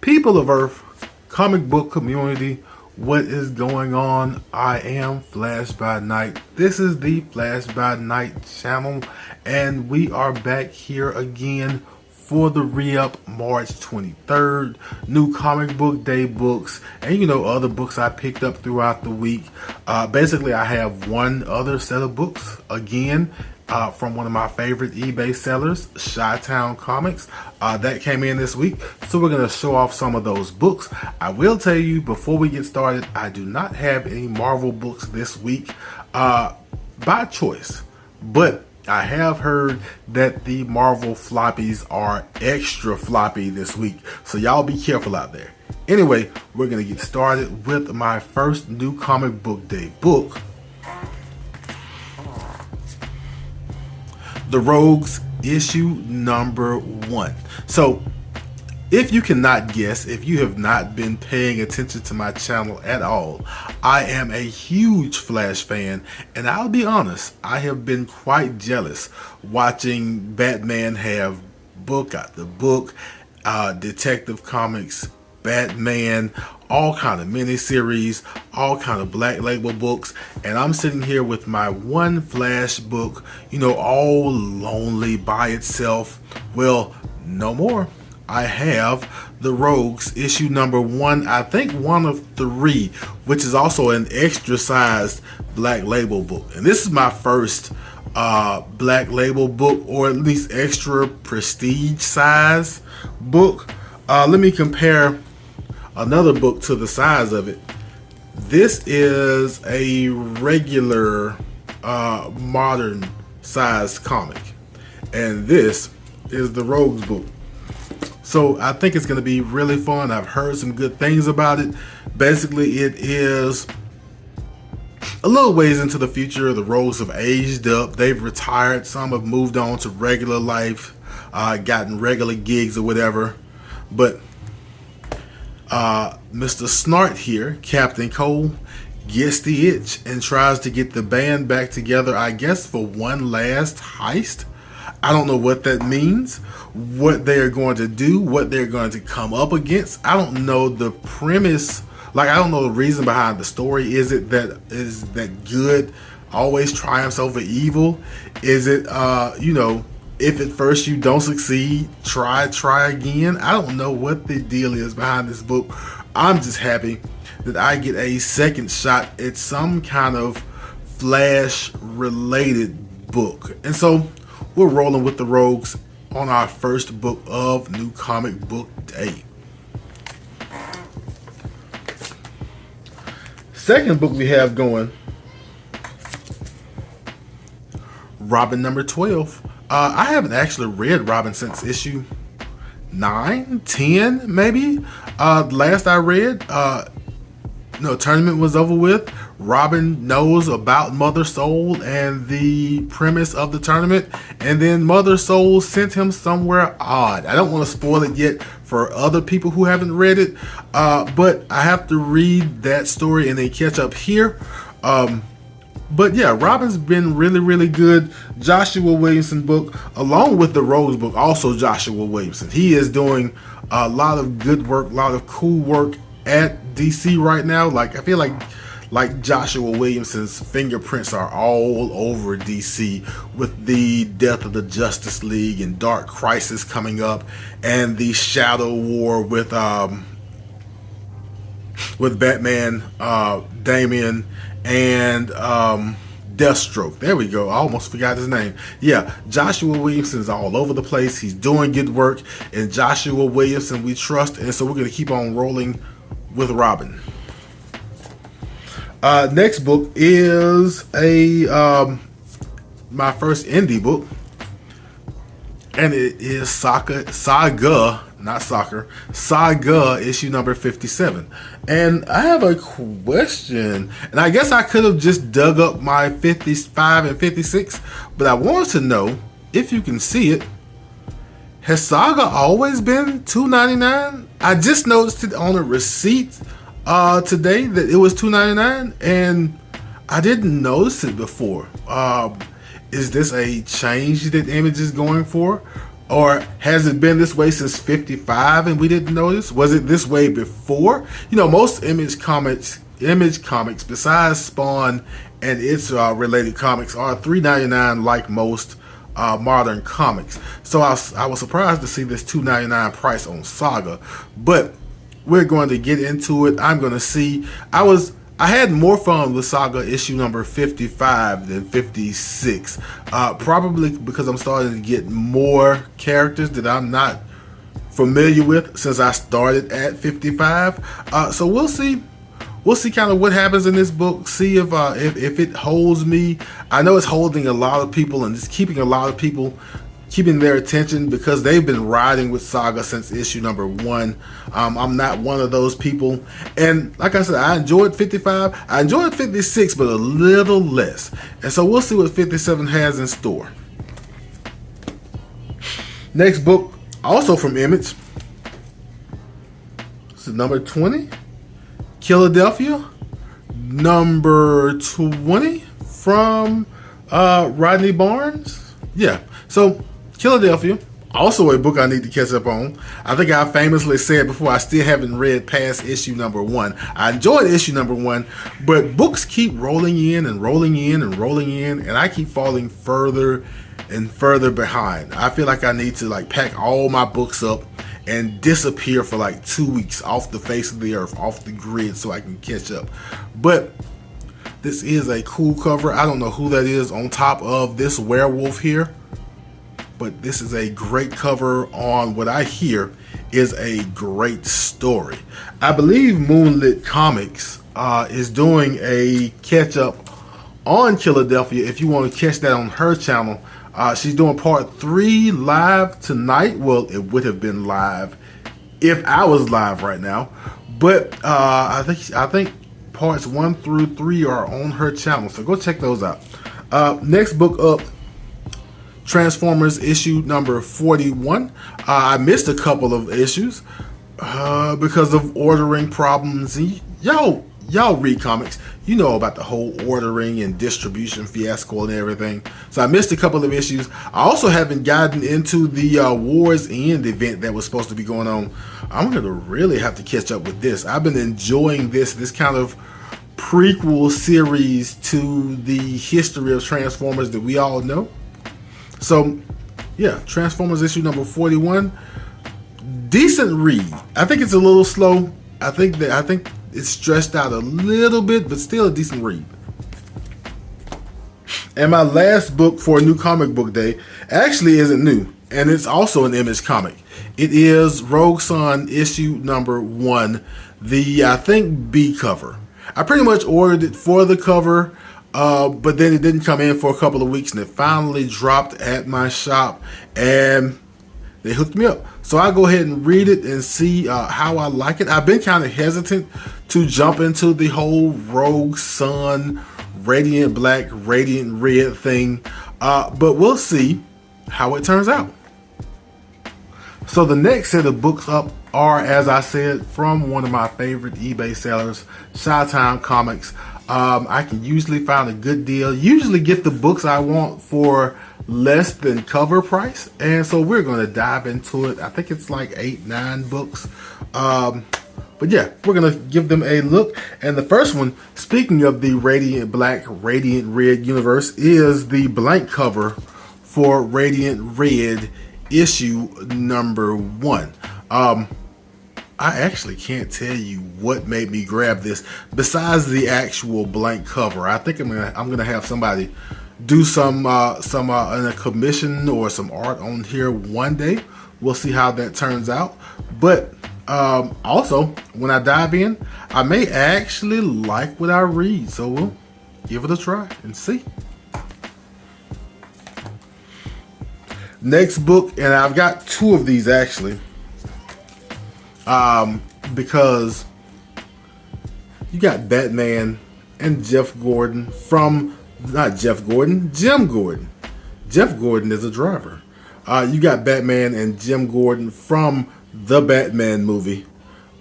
People of Earth, comic book community, what is going on? I am Flash by Night. This is the Flash by Night channel, and we are back here again for the re-up March 23rd. New comic book day books, and other books I picked up throughout the week. Basically, I have one other set of books again. From one of my favorite eBay sellers, Chi-Town Comics. That came in this week, so we're going to show off some of those books. I will tell you before we get started, I do not have any Marvel books this week by choice, but I have heard that the Marvel floppies are extra floppy this week, so y'all be careful out there. Anyway, we're going to get started with my first new comic book day book, The Rogues, issue number 1. So, if you cannot guess, if you have not been paying attention to my channel at all, I am a huge Flash fan, and I'll be honest, I have been quite jealous watching Batman have book after book, Detective Comics, Batman, all kind of miniseries, all kind of black label books, and I'm sitting here with my one Flash book, all lonely by itself. Well, no more. I have The Rogues, issue number 1, I think one of 3, which is also an extra sized black label book. And this is my first black label book, or at least extra prestige size book. Let me compare another book to the size of it. This is a regular modern size comic, and this is the Rogues book. So I think it's going to be really fun. I've heard some good things about it. Basically, it is a little ways into the future. The Rogues have aged up. They've retired. Some have moved on to regular life, gotten regular gigs or whatever. But Mr. Snart here, Captain Cole, gets the itch and tries to get the band back together, I guess, for one last heist. I don't know what that means, what they're going to do, what they're going to come up against. I don't know the premise. I don't know the reason behind the story. Is it that good always triumphs over evil? Is it, if at first you don't succeed, try again? I don't know what the deal is behind this book. I'm just happy that I get a second shot at some kind of Flash related book. And so we're rolling with the Rogues on our first book of New Comic Book Day. Second book we have going, Robin number 12. I haven't actually read Robin since issue 9, 10 maybe. Last I read, tournament was over with. Robin knows about Mother Soul and the premise of the tournament, and then Mother Soul sent him somewhere odd. I don't want to spoil it yet for other people who haven't read it, but I have to read that story and then catch up here. But yeah, Robin's been really, really good. Joshua Williamson book, along with the Rose book, also Joshua Williamson. He is doing a lot of good work, a lot of cool work at DC right now. I feel like Joshua Williamson's fingerprints are all over DC with the death of the Justice League and Dark Crisis coming up, and the Shadow War with Batman, Damian, and Deathstroke. There we go. I almost forgot his name. Yeah, Joshua Williamson is all over the place. He's doing good work, and Joshua Williamson we trust, and so we're going to keep on rolling with Robin. Next book is my first indie book, and it is Saga, not soccer, Saga issue number 57. And I have a question, and I guess I could have just dug up my 55 and 56, but I wanted to know if you can see it. Has Saga always been $2.99? I just noticed it on a receipt today that it was $2.99, and I didn't notice it before. Is this a change that Image is going for? Or has it been this way since 55 and we didn't notice? Was it this way before? You know, most Image Comics, besides Spawn and its related comics, are $3.99 like most modern comics. So I was surprised to see this $2.99 price on Saga, but we're going to get into it. I'm going to see. I had more fun with Saga issue number 55 than 56, probably because I'm starting to get more characters that I'm not familiar with since I started at 55. So we'll see. We'll see kind of what happens in this book. See if it holds me. I know it's holding a lot of people and it's keeping a lot of people keeping their attention because they've been riding with Saga since issue number 1. I'm not one of those people. And like I said, I enjoyed 55. I enjoyed 56, but a little less. And so we'll see what 57 has in store. Next book, also from Image. This is number 20. Killadelphia. Number 20 from Rodney Barnes. Yeah. So Killadelphia, also a book I need to catch up on. I think I famously said before, I still haven't read past issue number 1. I enjoyed issue number 1, but books keep rolling in and rolling in and rolling in, and I keep falling further and further behind. I feel like I need to like pack all my books up and disappear for like 2 weeks off the face of the earth, off the grid, so I can catch up. But this is a cool cover. I don't know who that is on top of this werewolf here, but this is a great cover on what I hear is a great story. I believe Moonlit Comics is doing a catch-up on Killadelphia. If you want to catch that on her channel, she's doing part 3 live tonight. Well, it would have been live if I was live right now, but I think parts 1 through 3 are on her channel, so go check those out. Next book up, Transformers issue number 41. I missed a couple of issues because of ordering problems. And y'all read comics, you know about the whole ordering and distribution fiasco and everything. So I missed a couple of issues. I also haven't gotten into the War's End event that was supposed to be going on. I'm gonna really have to catch up with this. I've been enjoying this kind of prequel series to the history of Transformers that we all know. So yeah, Transformers issue number 41, decent read. I think it's a little slow. I think it's stretched out a little bit, but still a decent read. And my last book for a new comic book day actually isn't new, and it's also an Image comic. It is Rogue Sun issue number 1, the I think B cover. I pretty much ordered it for the cover, but then it didn't come in for a couple of weeks, and it finally dropped at my shop, and they hooked me up. So I'll go ahead and read it and see how I like it. I've been kind of hesitant to jump into the whole Rogue Sun, Radiant Black, Radiant Red thing, but we'll see how it turns out. So the next set of books up are, as I said, from one of my favorite eBay sellers, Showtime Comics. I can usually find a good deal, usually get the books I want for less than cover price, and so we're going to dive into it. I think it's like 8-9 books, but yeah, we're going to give them a look. And the first one, speaking of the Radiant Black, Radiant Red universe, is the blank cover for Radiant Red issue number 1. I actually can't tell you what made me grab this besides the actual blank cover. I think I'm gonna have somebody do some in a commission or some art on here one day. We'll see how that turns out. But also, when I dive in, I may actually like what I read, so we'll give it a try and see. Next book, and I've got 2 of these actually, because you got Batman and Jim Gordon. Jeff Gordon is a driver. You got Batman and Jim Gordon from the Batman movie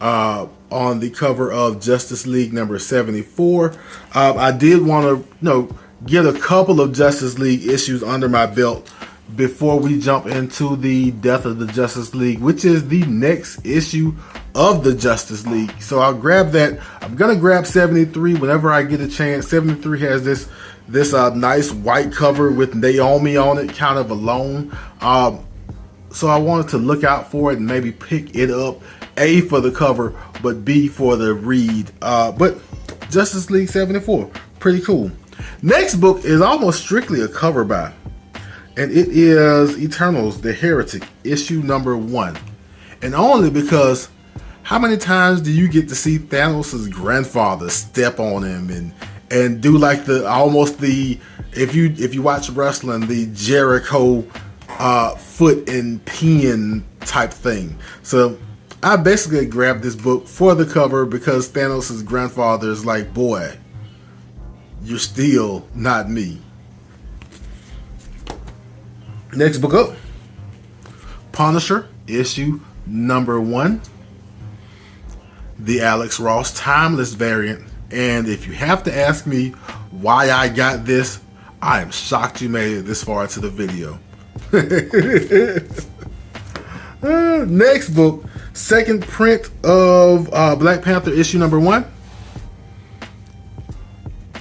on the cover of Justice League number 74. I did want to get a couple of Justice League issues under my belt before we jump into the Death of the Justice League, which is the next issue of the Justice League. So I'll grab that. I'm gonna grab 73 whenever I get a chance. 73 has this nice white cover with Naomi on it, kind of alone. So I wanted to look out for it and maybe pick it up, A, for the cover, but B, for the read. But Justice League 74, pretty cool. Next book is almost strictly a cover buy, and it is Eternals, The Heretic, issue number 1. And only because how many times do you get to see Thanos' grandfather step on him and do like if you watch wrestling, the Jericho foot and pin type thing. So I basically grabbed this book for the cover because Thanos' grandfather is like, boy, you're still not me. Next book up, Punisher, issue number 1. The Alex Ross Timeless variant. And if you have to ask me why I got this, I am shocked you made it this far into the video. Next book, second print of Black Panther issue number 1.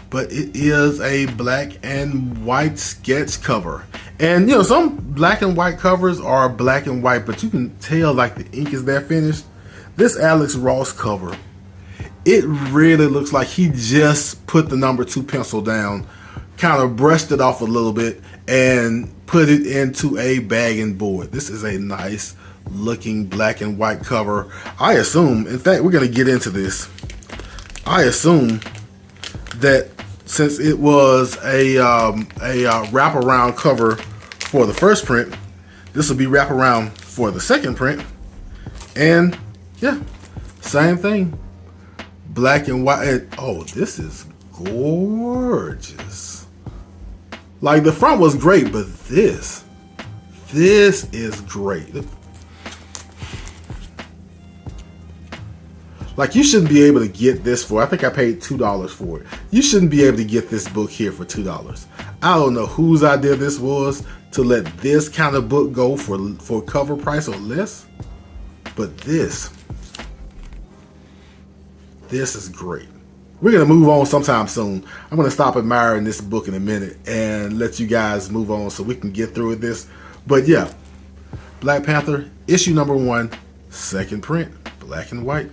But it is a black and white sketch cover. And you know, some black and white covers are black and white, but you can tell like the ink is that finished. This Alex Ross cover, it really looks like he just put the number 2 pencil down, kind of brushed it off a little bit, and put it into a bag and board. This is a nice looking black and white cover. I assume, in fact, we're going to get into this. I assume that since it was a wraparound cover for the first print, this will be wraparound for the second print. And yeah, same thing. Black and white. And, oh, this is gorgeous. Like the front was great, but this is great. Like you shouldn't be able to get this for, I think I paid $2 for it. You shouldn't be able to get this book here for $2. I don't know whose idea this was to let this kind of book go for cover price or less. But this is great. We're going to move on sometime soon. I'm going to stop admiring this book in a minute and let you guys move on so we can get through with this. But yeah, Black Panther, issue number 1, second print, black and white.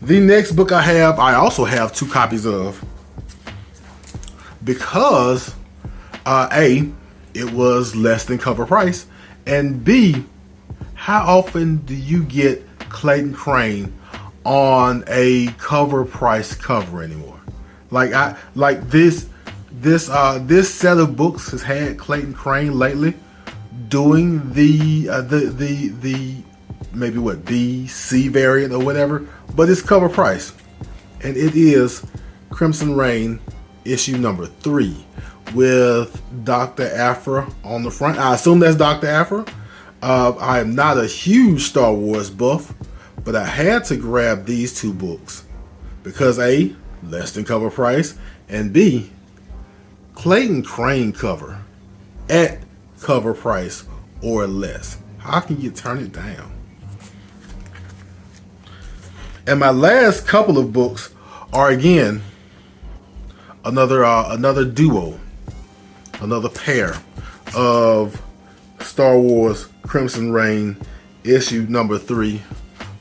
The next book I also have 2 copies of. Because, A, it was less than cover price, and B, how often do you get Clayton Crane on a cover price cover anymore? Like this set of books has had Clayton Crane lately doing the maybe what B, C variant or whatever, but it's cover price, and it is Crimson Reign issue number 3 with Dr. Aphra on the front. I assume that's Dr. Aphra. I am not a huge Star Wars buff, but I had to grab these 2 books because A, less than cover price, and B, Clayton Crane cover at cover price or less. How can you turn it down? And my last couple of books are again another duo, another pair of Star Wars Crimson Reign issue number 3,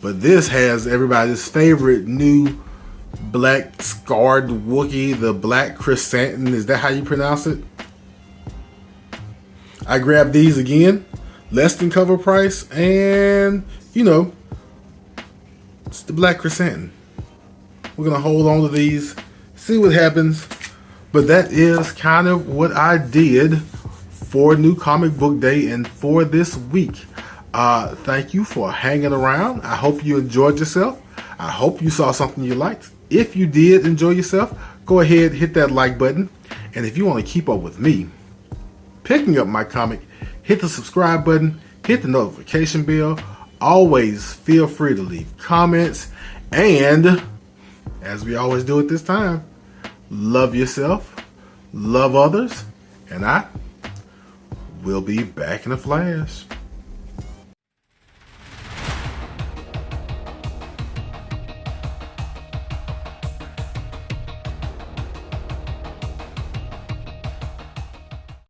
but this has everybody's favorite new black scarred Wookiee, the Black Chrysanthemum. Is that how you pronounce it? I grabbed these again, less than cover price, and you know, it's the Black Chrysanthemum. We're gonna hold on to these, see what happens. But that is kind of what I did for New Comic Book Day and for this week. Thank you for hanging around. I hope you enjoyed yourself. I hope you saw something you liked. If you did enjoy yourself, go ahead, hit that like button. And if you want to keep up with me picking up my comic, hit the subscribe button, hit the notification bell. Always feel free to leave comments. And as we always do at this time, love yourself, love others, and I will be back in a flash.